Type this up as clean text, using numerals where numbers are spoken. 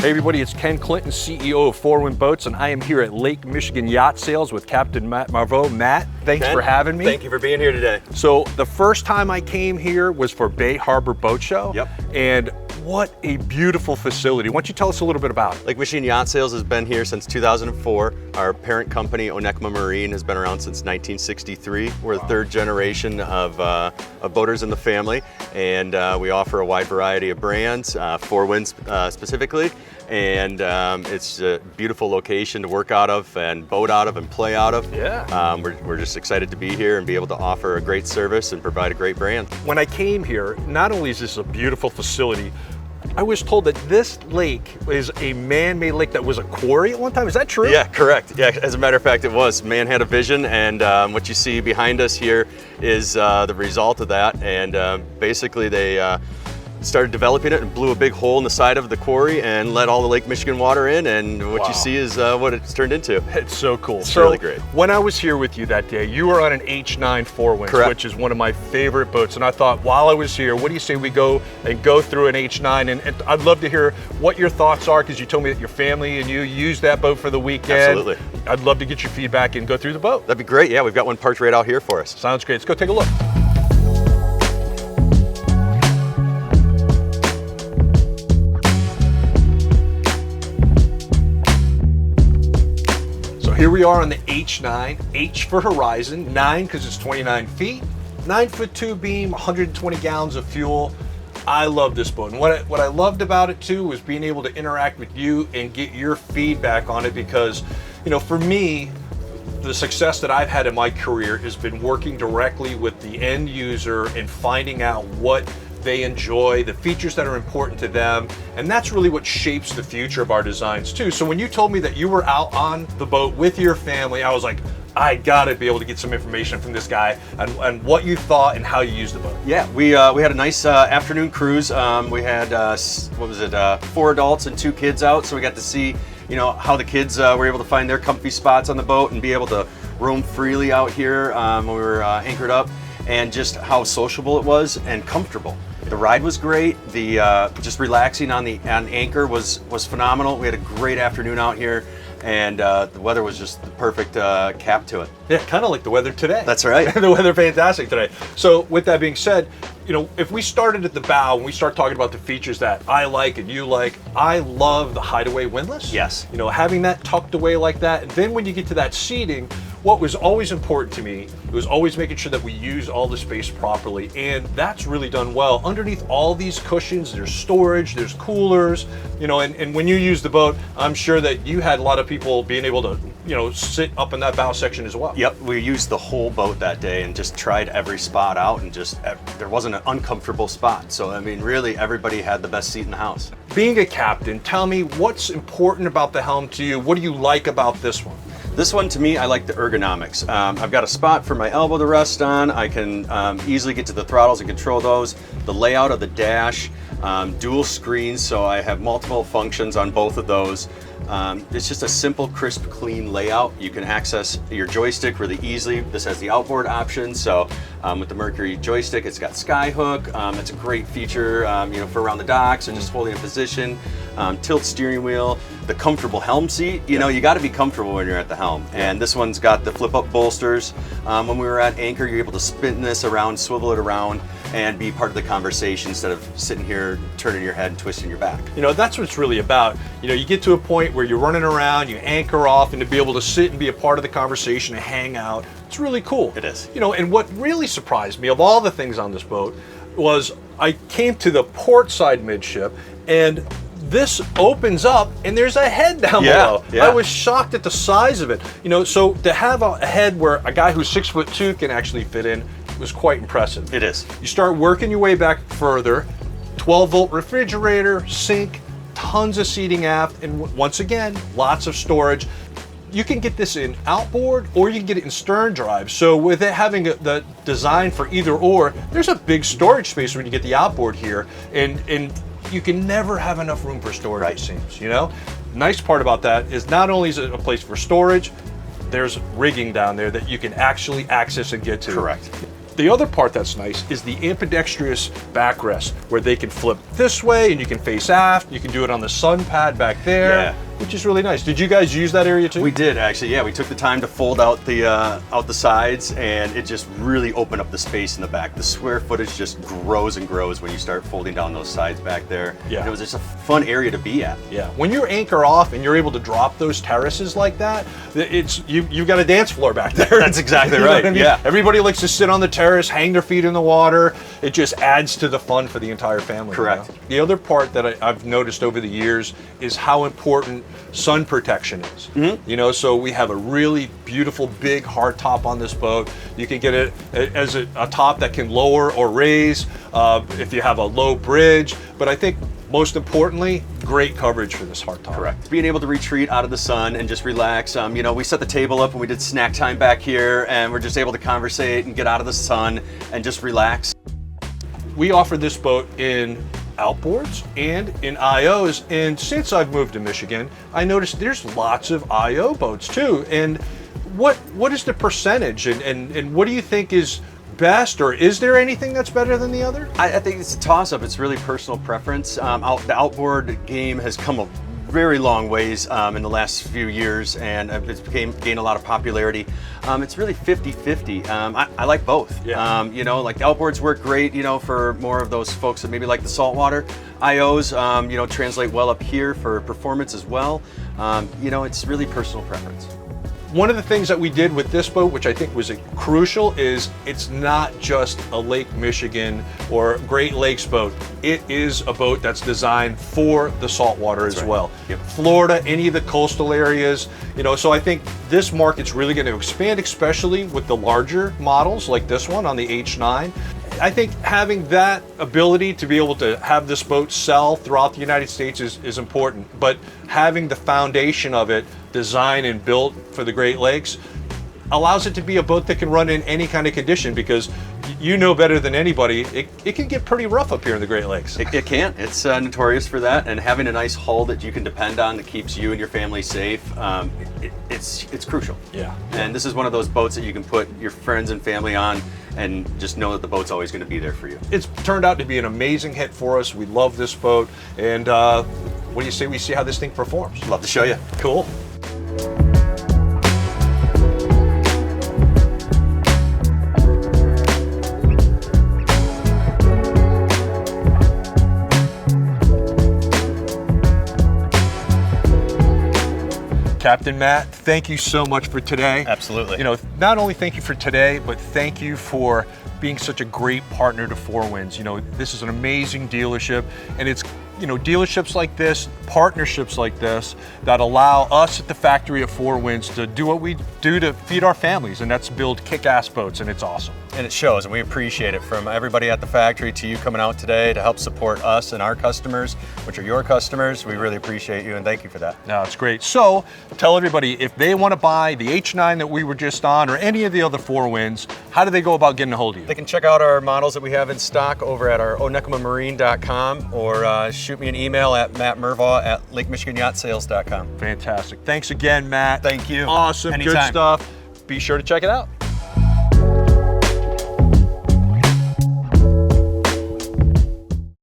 Hey everybody, it's Ken Clinton, CEO of Four Wind Boats, and I am here at Lake Michigan Yacht Sales with Captain Matt Mervau. Matt, thanks Ken, for having me. Thank you for being here today. So the first time I came here was for Bay Harbor Boat Show. Yep. And what a beautiful facility. Why don't you tell us a little bit about it? Lake Michigan Yacht Sales has been here since 2004. Our parent company, Onekma Marine, has been around since 1963. We're the third generation of boaters in the family, and we offer a wide variety of brands, Four Winds specifically. And it's a beautiful location to work out of and boat out of and play out of. Yeah. We're just excited to be here and be able to offer a great service and provide a great brand. When I came here, not only is this a beautiful facility, I was told that this lake is a man-made lake that was a quarry at one time. Is that true? Yeah, correct. Yeah, as a matter of fact, it was. Man had a vision, and what you see behind us here is the result of that. And basically, they started developing it and blew a big hole in the side of the quarry and let all the Lake Michigan water in, and what you see is what it's turned into. It's so cool. It's really great. When I was here with you that day, you were on an H9 Four Winds, Correct. which is one of my favorite boats. And I thought, while I was here, what do you say we go through an H9? And I'd love to hear what your thoughts are, because you told me that your family and you used that boat for the weekend. Absolutely. I'd love to get your feedback and go through the boat. That'd be great. Yeah, we've got one parked right out here for us. Sounds great. Let's go take a look. Here we are on the H9, H for horizon, 9 because it's 29 feet, 9'2" beam, 120 gallons of fuel. I love this boat. And what I loved about it too was being able to interact with you and get your feedback on it, because, you know, for me, the success that I've had in my career has been working directly with the end user and finding out what they enjoy, the features that are important to them, and that's really what shapes the future of our designs too. So when you told me that you were out on the boat with your family, I was like, I gotta be able to get some information from this guy and what you thought and how you used the boat. Yeah, we had a nice afternoon cruise. We had, 4 adults and 2 kids out, so we got to see, you know, how the kids were able to find their comfy spots on the boat and be able to roam freely out here when we were anchored up, and just how sociable it was and comfortable. The ride was great. The just relaxing on anchor was phenomenal. We had a great afternoon out here, and the weather was just the perfect cap to it. Yeah, kind of like the weather today. That's right. The weather fantastic today. So with that being said, you know, if we started at the bow and we start talking about the features that I like and you like, I love the hideaway windlass. Yes. You know, having that tucked away like that. And then when you get to that seating, what was always important to me was always making sure that we use all the space properly. And that's really done well. Underneath all these cushions, there's storage, there's coolers, you know, and when you use the boat, I'm sure that you had a lot of people being able to, you know, sit up in that bow section as well. Yep, we used the whole boat that day and just tried every spot out, and just there wasn't an uncomfortable spot. So I mean, really everybody had the best seat in the house. Being a captain, tell me what's important about the Helm to you. What do you like about this one? This one, to me, I like the ergonomics. I've got a spot for my elbow to rest on. I can easily get to the throttles and control those. The layout of the dash, dual screens, so I have multiple functions on both of those. It's just a simple, crisp, clean layout. You can access your joystick really easily. This has the outboard option, so with the Mercury joystick, it's got Skyhook. It's a great feature, you know, for around the docks and just holding a position. Tilt steering wheel, the comfortable helm seat. You know, you got to be comfortable when you're at the helm. And this one's got the flip-up bolsters. When we were at anchor, you're able to spin this around, swivel it around, and be part of the conversation instead of sitting here, turning your head and twisting your back. You know, that's what it's really about. You know, you get to a point where you're running around, you anchor off, and to be able to sit and be a part of the conversation and hang out, it's really cool. It is. You know, and what really surprised me of all the things on this boat was I came to the port side midship, and this opens up and there's a head down below. Yeah. I was shocked at the size of it. You know, so to have a head where a guy who's 6'2" can actually fit in was quite impressive. It is. You start working your way back further, 12-volt refrigerator, sink, tons of seating aft, and once again, lots of storage. You can get this in outboard or you can get it in stern drive. So with it having the design for either or, there's a big storage space when you get the outboard here, and you can never have enough room for storage, right. It seems, you know? Nice part about that is not only is it a place for storage, there's rigging down there that you can actually access and get to. Correct. The other part that's nice is the ambidextrous backrest, where they can flip this way and you can face aft. You can do it on the sun pad back there, which is really nice. Did you guys use that area too? We did actually, yeah. We took the time to fold out the sides, and it just really opened up the space in the back. The square footage just grows and grows when you start folding down those sides back there. Yeah. And it was just a fun area to be at. Yeah. When you anchor off and you're able to drop those terraces like that, you've got a dance floor back there. That's exactly You know right. what I mean? Yeah. Everybody likes to sit on the terrace, hang their feet in the water. It just adds to the fun for the entire family. Correct. You know? The other part that I've noticed over the years is how important sun protection is. Mm-hmm. You know, so we have a really beautiful big hard top on this boat. You can get it as a top that can lower or raise if you have a low bridge. But I think most importantly, great coverage for this hard top. Correct. Being able to retreat out of the sun and just relax. You know, we set the table up and we did snack time back here, and we're just able to conversate and get out of the sun and just relax. We offer this boat in outboards and in IOs, and since I've moved to Michigan, I noticed there's lots of IO boats too. And what is the percentage, and what do you think is best, or is there anything that's better than the other? I think it's a toss-up. It's really personal preference. The outboard game has come a very long ways in the last few years, and it's gained a lot of popularity. It's really 50-50. I like both. Yeah. You know, like the outboards work great, you know, for more of those folks that maybe like the saltwater. IOs, you know, translate well up here for performance as well. You know, it's really personal preference. One of the things that we did with this boat, which I think was crucial, is it's not just a Lake Michigan or Great Lakes boat. It is a boat that's designed for the saltwater as well. Yep. Florida, any of the coastal areas, you know, so I think this market's really going to expand, especially with the larger models like this one on the H9. I think having that ability to be able to have this boat sell throughout the United States is important, but having the foundation of it designed and built for the Great Lakes allows it to be a boat that can run in any kind of condition, because you know better than anybody, it can get pretty rough up here in the Great Lakes. It can. It's notorious for that, and having a nice hull that you can depend on that keeps you and your family safe, it's crucial. Yeah. And this is one of those boats that you can put your friends and family on and just know that the boat's always going to be there for you. It's turned out to be an amazing hit for us. We love this boat, and what do you say we see how this thing performs? Love to show you. Cool. Captain Matt, thank you so much for today. Absolutely. You know, not only thank you for today, but thank you for being such a great partner to Four Winds. You know, this is an amazing dealership, and it's, you know, dealerships like this, partnerships like this, that allow us at the factory at Four Winds to do what we do to feed our families, and that's build kick-ass boats, and it's awesome. And it shows, and we appreciate it, from everybody at the factory to you coming out today to help support us and our customers, which are your customers. We really appreciate you, and thank you for that. No, it's great. So tell everybody, if they want to buy the H9 that we were just on, or any of the other Four Winds, how do they go about getting a hold of you? They can check out our models that we have in stock over at our onekamamarine.com, or shoot me an email at Matt Mervau at LakeMichiganYachtSales.com. Fantastic. Thanks again, Matt. Thank you. Awesome. Anytime. Good stuff. Be sure to check it out.